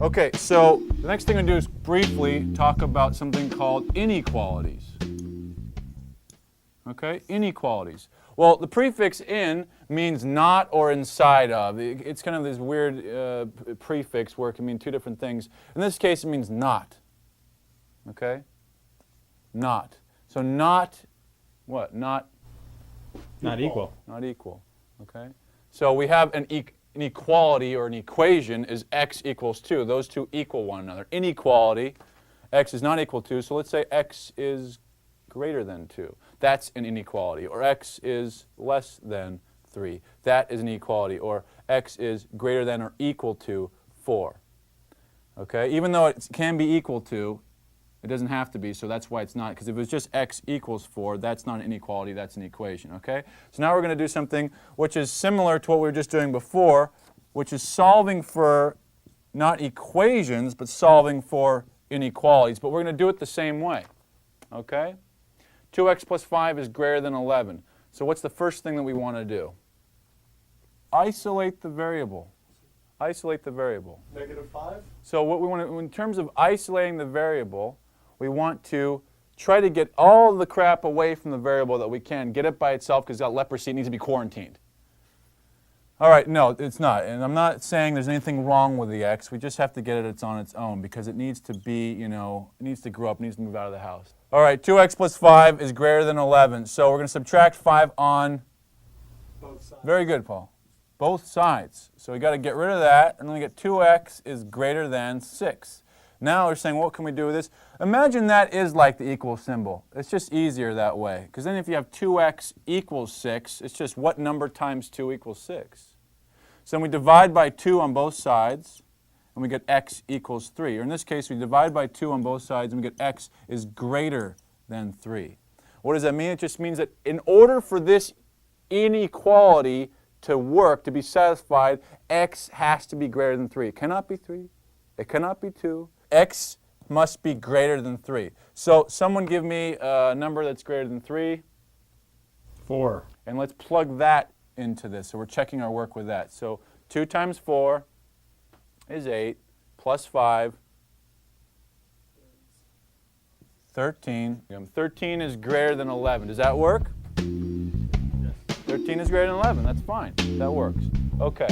Okay, so the next thing I'm going to do is briefly talk about something called inequalities. Okay, inequalities. Well, the prefix in means not or inside of. It's kind of this weird prefix where it can mean two different things. In this case, it means not. Okay? Not. So not what? Not equal. Not equal. Okay? So we have an equality or an equation is x equals 2. Those two equal one another. Inequality, x is not equal to. So let's say x is greater than 2. That's an inequality. Or x is less than 3. That is an equality. Or x is greater than or equal to 4. Okay? Even though it can be equal to, it doesn't have to be, so that's why it's not. Because if it was just x equals 4, that's not an inequality, that's an equation. Okay? So now we're going to do something which is similar to what we were just doing before, which is solving for not equations, but solving for inequalities. But we're going to do it the same way. Okay? 2x plus 5 is greater than 11. So what's the first thing that we want to do? Isolate the variable. Isolate the variable. -5? So what we want to, in terms of isolating the variable, we want to try to get all the crap away from the variable that we can. Get it by itself because it's got leprosy, it needs to be quarantined. All right, no, it's not. And I'm not saying there's anything wrong with the x. We just have to get it on its own because it needs to be, you know, it needs to grow up, it needs to move out of the house. All right, 2x plus 5 is greater than 11. So we're going to subtract 5 on Both sides. Very good, Paul. Both sides. So we got to get rid of that, and then we get 2x is greater than 6. Now we're saying, what can we do with this? Imagine that is like the equal symbol. It's just easier that way. Because then if you have 2x equals 6, it's just what number times 2 equals 6. So then we divide by 2 on both sides, and we get x equals 3. Or in this case, we divide by 2 on both sides, and we get x is greater than 3. What does that mean? It just means that in order for this inequality to work, to be satisfied, x has to be greater than 3. It cannot be 3. It cannot be 2. X must be greater than 3. So someone give me a number that's greater than 3. 4. And let's plug that into this. So we're checking our work with that. So 2 times 4 is 8, plus 5, 13. 13 is greater than 11. Does that work? 13 is greater than 11. That's fine. That works. Okay.